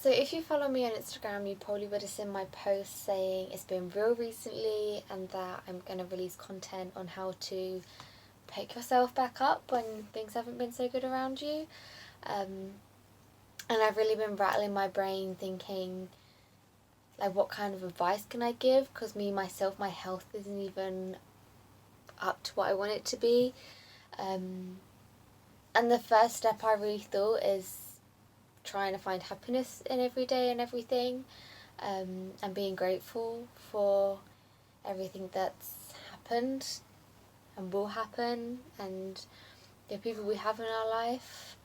So if you follow me on Instagram, you probably would have seen my post saying it's been real recently and that I'm going to release content on how to pick yourself back up when things haven't been so good around you. And I've really been rattling my brain thinking, like, what kind of advice can I give? Because me, myself, my health isn't even up to what I want it to be. And the first step I really thought is trying to find happiness in every day and everything, and being grateful for everything that's happened and will happen, and the people we have in our life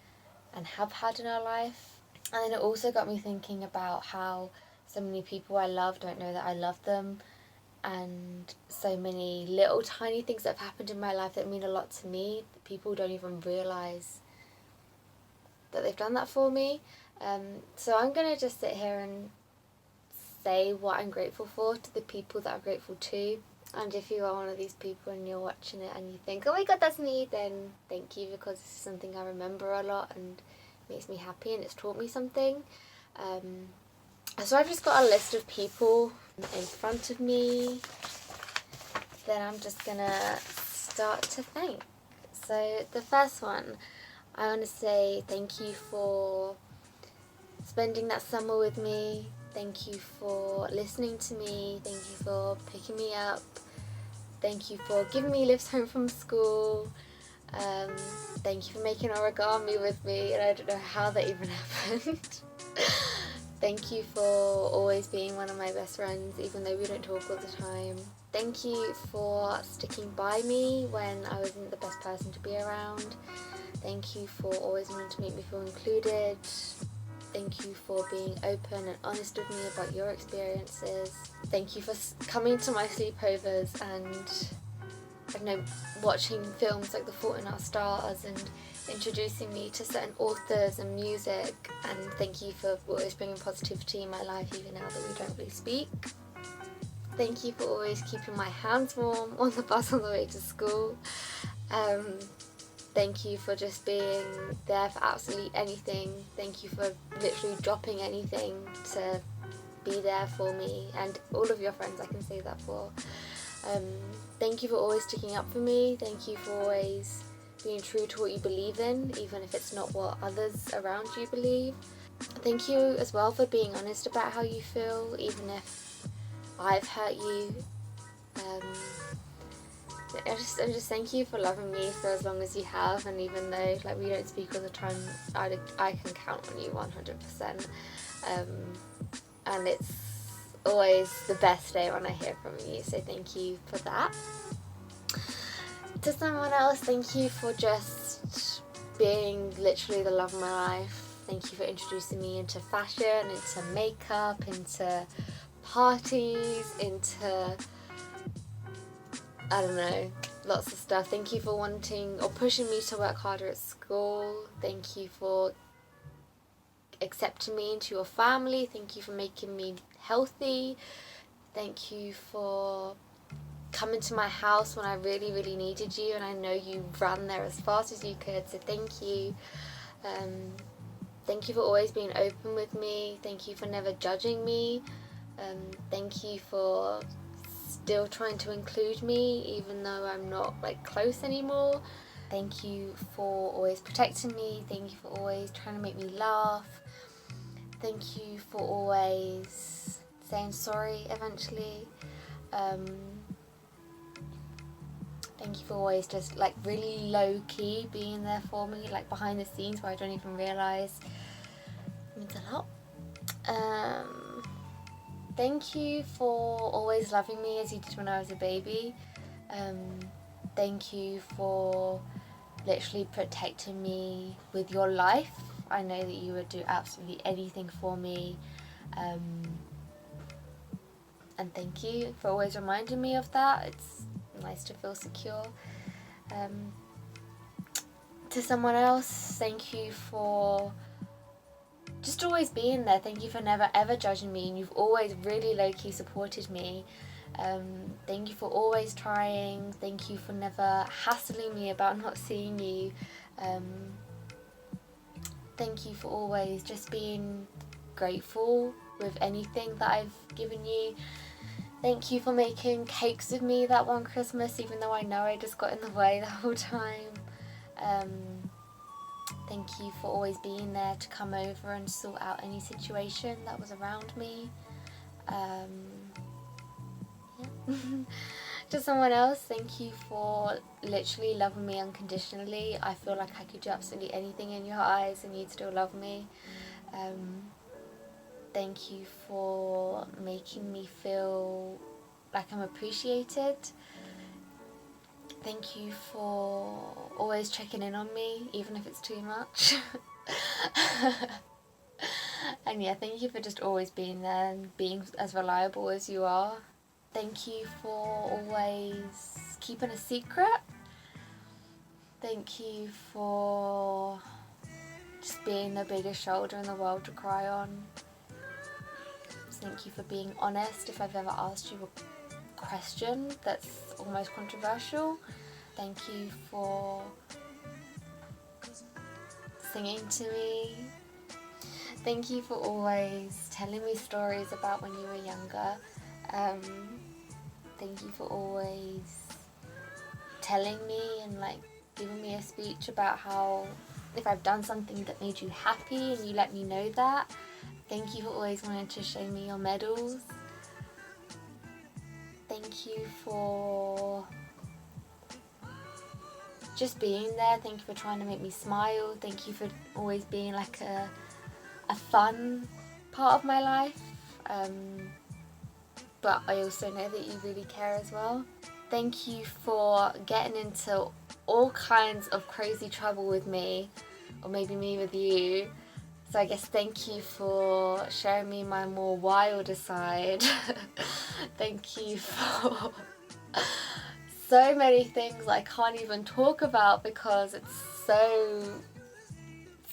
and have had in our life. And then it also got me thinking about how so many people I love don't know that I love them, and so many little tiny things that have happened in my life that mean a lot to me that people don't even realise that they've done that for me. So I'm going to just sit here and say what I'm grateful for to the people that I'm grateful to. And if you are one of these people and you're watching it and you think, oh my god, that's me, then thank you, because this is something I remember a lot and makes me happy and it's taught me something. So I've just got a list of people in front of me that I'm just going to start to thank. So the first one, I want to say thank you for spending that summer with me. Thank you for listening to me. Thank you for picking me up. Thank you for giving me lifts home from school. Thank you for making origami with me, and I don't know how that even happened. Thank you for always being one of my best friends, even though we don't talk all the time. Thank you for sticking by me when I wasn't the best person to be around. Thank you for always wanting to make me feel included. Thank you for being open and honest with me about your experiences. Thank you for coming to my sleepovers and, I don't know, watching films like The Fault in Our Stars and introducing me to certain authors and music. And thank you for always bringing positivity in my life, even now that we don't really speak. Thank you for always keeping my hands warm on the bus on the way to school. Thank you for just being there for absolutely anything. Thank you for literally dropping anything to be there for me and all of your friends I can say that for. Thank you for always sticking up for me. Thank you for always being true to what you believe in, even if it's not what others around you believe. Thank you as well for being honest about how you feel, even if I've hurt you. I just thank you for loving me for as long as you have, and even though like we don't speak all the time, I can count on you 100%. And it's always the best day when I hear from you, so thank you for that. To someone else, thank you for just being literally the love of my life. Thank you for introducing me into fashion, into makeup, into parties, into, I don't know, lots of stuff. Thank you for wanting or pushing me to work harder at school. Thank you for accepting me into your family. Thank you for making me healthy. Thank you for coming to my house when I really, really needed you, and I know you ran there as fast as you could, so thank you. Thank you for always being open with me. Thank you for never judging me. Thank you for still trying to include me even though I'm not like close anymore. Thank you for always protecting me. Thank you for always trying to make me laugh. Thank you for always saying sorry eventually. Thank you for always just like really low key being there for me, like behind the scenes where I don't even realise. It means a lot. Thank you for always loving me as you did when I was a baby. Thank you for literally protecting me with your life. I know that you would do absolutely anything for me. And thank you for always reminding me of that. It's nice to feel secure. To someone else, thank you for just always being there. Thank you for never ever judging me, and you've always really low-key supported me. Thank you for always trying. Thank you for never hassling me about not seeing you. Thank you for always just being grateful with anything that I've given you. Thank you for making cakes with me that one Christmas, even though I know I just got in the way the whole time. Thank you for always being there to come over and sort out any situation that was around me. Yeah. To someone else, thank you for literally loving me unconditionally. I feel like I could do absolutely anything in your eyes and you'd still love me. Thank you for making me feel like I'm appreciated. Thank you for always checking in on me, even if it's too much. And yeah, thank you for just always being there and being as reliable as you are. Thank you for always keeping a secret. Thank you for just being the biggest shoulder in the world to cry on. Thank you for being honest if I've ever asked you a question that's almost controversial. Thank you for singing to me. Thank you for always telling me stories about when you were younger. Thank you for always telling me and like giving me a speech about how if I've done something that made you happy and you let me know that. Thank you for always wanting to show me your medals. Thank you for just being there. Thank you for trying to make me smile. Thank you for always being like a fun part of my life. But I also know that you really care as well. Thank you for getting into all kinds of crazy trouble with me, or maybe me with you. So I guess thank you for showing me my more wilder side. Thank you for so many things I can't even talk about because it's so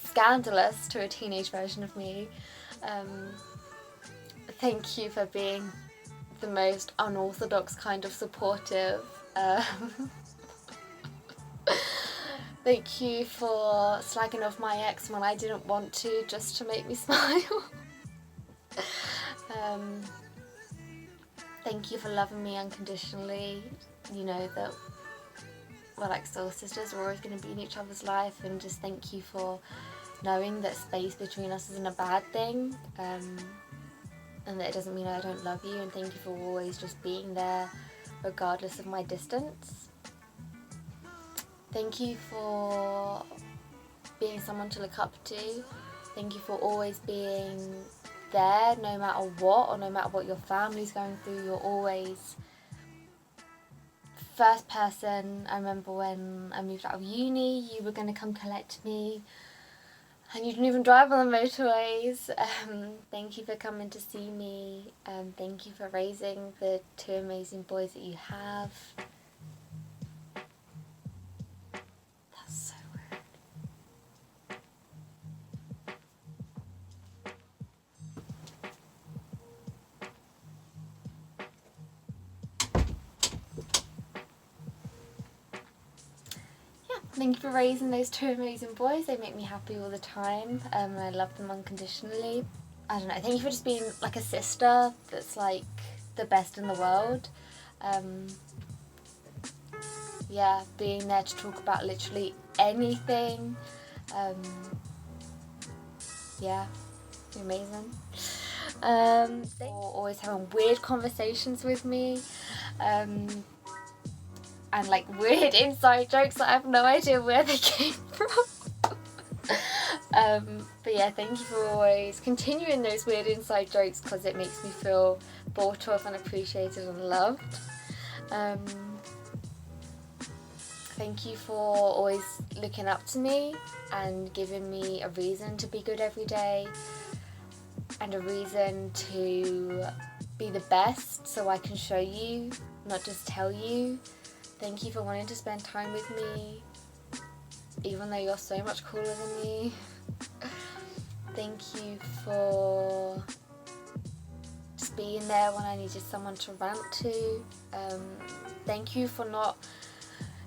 scandalous to a teenage version of me. Thank you for being the most unorthodox kind of supportive. Thank you for slagging off my ex when I didn't want to, just to make me smile. Thank you for loving me unconditionally. You know that we're like soul sisters, we're always going to be in each other's life, and just thank you for knowing that space between us isn't a bad thing, and that it doesn't mean I don't love you, and thank you for always just being there regardless of my distance. Thank you for being someone to look up to. Thank you for always being there no matter what, or no matter what your family's going through. You're always first person. I remember when I moved out of uni, you were going to come collect me, and you didn't even drive on the motorways. Thank you for coming to see me. Thank you for raising the two amazing boys that you have. That's so weird. Thank you for raising those two amazing boys. They make me happy all the time, and I love them unconditionally. I don't know, thank you for just being like a sister that's like the best in the world. Yeah, being there to talk about literally anything. Yeah, you're amazing. For always having weird conversations with me. And like weird inside jokes that I have no idea where they came from. But yeah, thank you for always continuing those weird inside jokes, because it makes me feel thought of and appreciated and loved. Thank you for always looking up to me and giving me a reason to be good every day, and a reason to be the best so I can show you, not just tell you. Thank you for wanting to spend time with me, even though you're so much cooler than me. Thank you for just being there when I needed someone to rant to. Thank you for not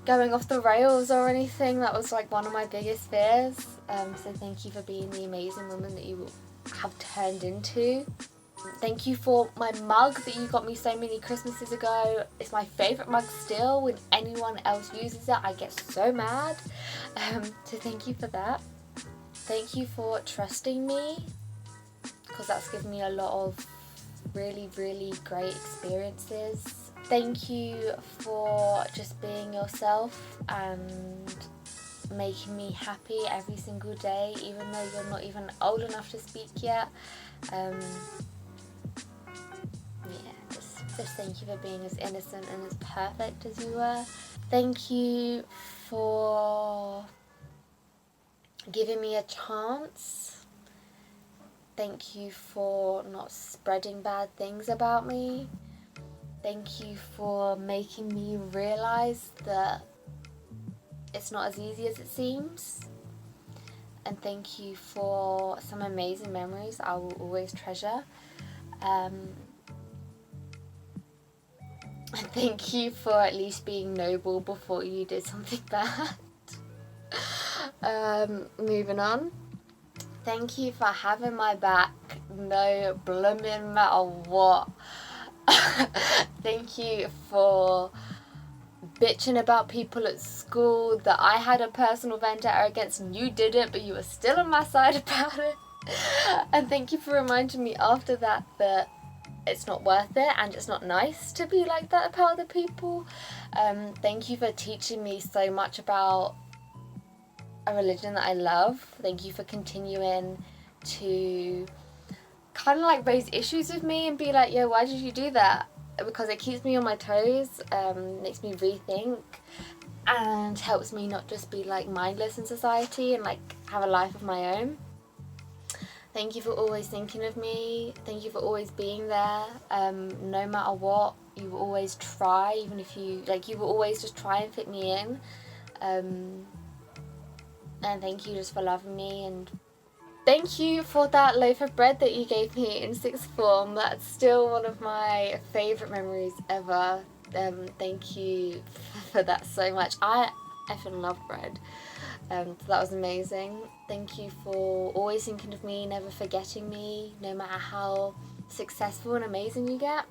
going off the rails or anything. That was like one of my biggest fears. So thank you for being the amazing woman that you have turned into. Thank you for my mug that you got me so many Christmases ago. It's my favourite mug still. When anyone else uses it, I get so mad. So thank you for that. Thank you for trusting me, because that's given me a lot of really, really great experiences. Thank you for just being yourself and making me happy every single day, even though you're not even old enough to speak yet. Just thank you for being as innocent and as perfect as you were. Thank you for giving me a chance. Thank you for not spreading bad things about me. Thank you for making me realise that it's not as easy as it seems. And thank you for some amazing memories I will always treasure. And thank you for at least being noble before you did something bad. Moving on. Thank you for having my back, no blooming matter what. Thank you for bitching about people at school that I had a personal vendetta against and you didn't, but you were still on my side about it. And thank you for reminding me after that that it's not worth it and it's not nice to be like that about other people. Thank you for teaching me so much about a religion that I love. Thank you for continuing to kind of like raise issues with me and be like, yo, why did you do that? Because it keeps me on my toes, makes me rethink, and helps me not just be like mindless in society and like have a life of my own. Thank you for always thinking of me. Thank you for always being there. No matter what, you will always try, even if you will always just try and fit me in. And thank you just for loving me, and thank you for that loaf of bread that you gave me in sixth form. That's still one of my favourite memories ever. Thank you for that so much. I effing love bread. So that was amazing. Thank you for always thinking of me, never forgetting me, no matter how successful and amazing you get.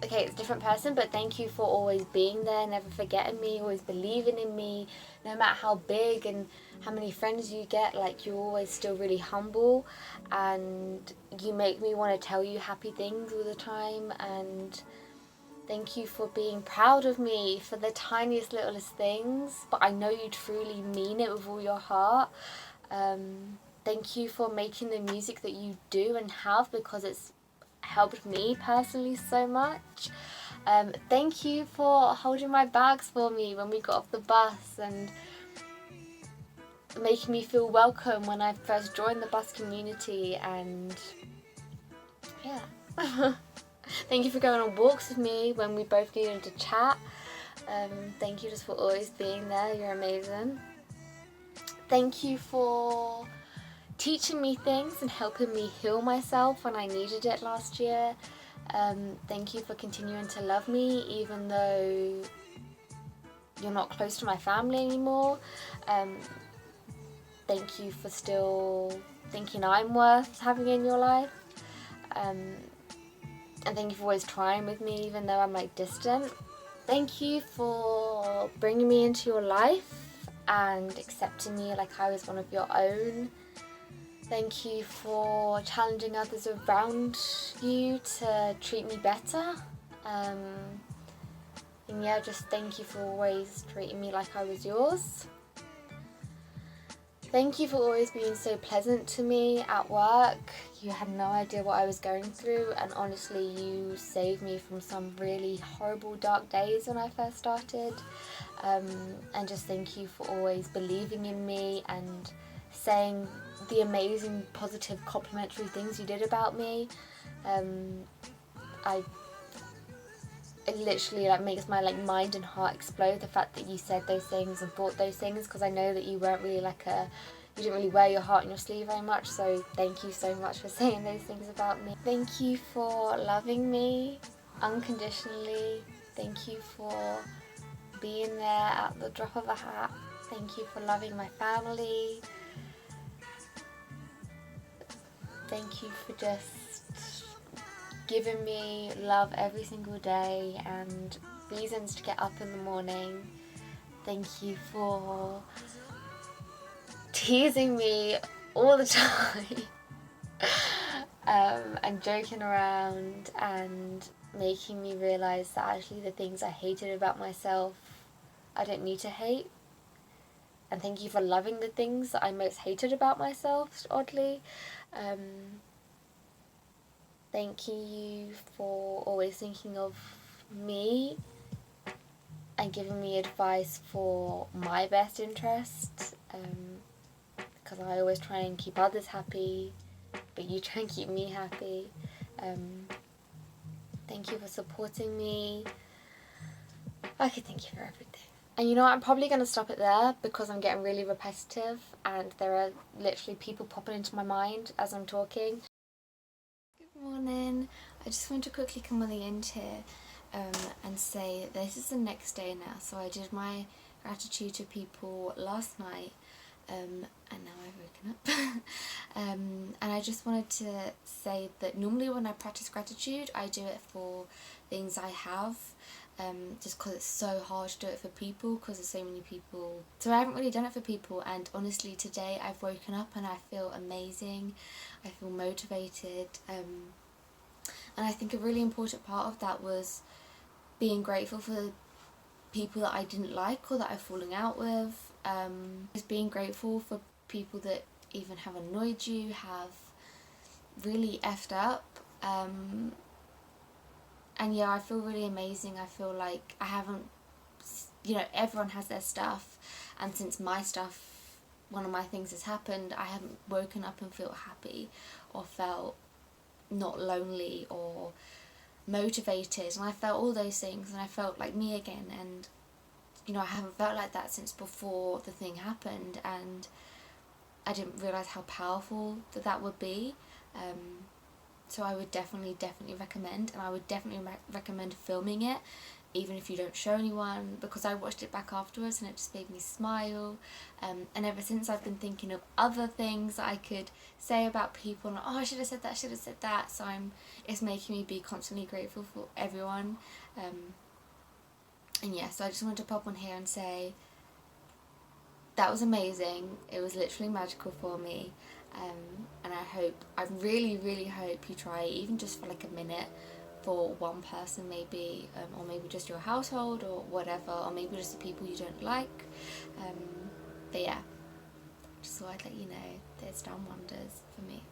Okay, it's a different person, but thank you for always being there, never forgetting me, always believing in me, no matter how big and how many friends you get, like you're always still really humble, and you make me want to tell you happy things all the time. And thank you for being proud of me for the tiniest, littlest things, but I know you truly mean it with all your heart. Thank you for making the music that you do and have, because it's helped me personally so much. Thank you for holding my bags for me when we got off the bus and making me feel welcome when I first joined the bus community. And yeah. Thank you for going on walks with me when we both needed to chat. Thank you just for always being there. You're amazing. Thank you for teaching me things and helping me heal myself when I needed it last year. Thank you for continuing to love me even though you're not close to my family anymore. Thank you for still thinking I'm worth having in your life. And thank you for always trying with me even though I'm like distant. Thank you for bringing me into your life and accepting me like I was one of your own. Thank you for challenging others around you to treat me better. And yeah, just thank you for always treating me like I was yours. Thank you for always being so pleasant to me at work. You had no idea what I was going through, and honestly, you saved me from some really horrible dark days when I first started. And just thank you for always believing in me and saying the amazing, positive, complimentary things you did about me. It literally like makes my like mind and heart explode, the fact that you said those things and thought those things, because I know that you weren't really you didn't really wear your heart on your sleeve very much. So thank you so much for saying those things about me. Thank you for loving me unconditionally. Thank you for being there at the drop of a hat. Thank you for loving my family. thank you for just giving me love every single day and reasons to get up in the morning. Thank you for teasing me all the time and joking around and making me realise that actually the things I hated about myself, I don't need to hate. And thank you for loving the things that I most hated about myself, oddly. Thank you for always thinking of me and giving me advice for my best interest, because I always try and keep others happy, but you try and keep me happy. Thank you for supporting me. I could thank you for everything. And you know what, I'm probably going to stop it there because I'm getting really repetitive and there are literally people popping into my mind as I'm talking. Good morning. I just want to quickly come on the end here and say this is the next day now. So I did my gratitude to people last night and now I've woken up. And I just wanted to say that normally when I practice gratitude I do it for things I have, just because it's so hard to do it for people because there's so many people. So I haven't really done it for people, and honestly today I've woken up and I feel amazing. I feel motivated, and I think a really important part of that was being grateful for people that I didn't like or that I've fallen out with. Just being grateful for people that even have annoyed you, have really effed up. And yeah, I feel really amazing. I feel like I haven't, you know, everyone has their stuff, and since my stuff, one of my things has happened, I haven't woken up and felt happy or felt not lonely or motivated, and I felt all those things and I felt like me again. And you know, I haven't felt like that since before the thing happened, and I didn't realise how powerful that would be. So I would definitely recommend, and I would definitely recommend filming it, even if you don't show anyone, because I watched it back afterwards and it just made me smile. And ever since I've been thinking of other things that I could say about people, and oh, I should have said that, so it's making me be constantly grateful for everyone. And yeah, so I just wanted to pop on here and say that was amazing. It was literally magical for me. And I really hope you try, even just for like a minute, for one person maybe, or maybe just your household or whatever, or maybe just the people you don't like. But yeah, just thought I'd let you know that it's done wonders for me.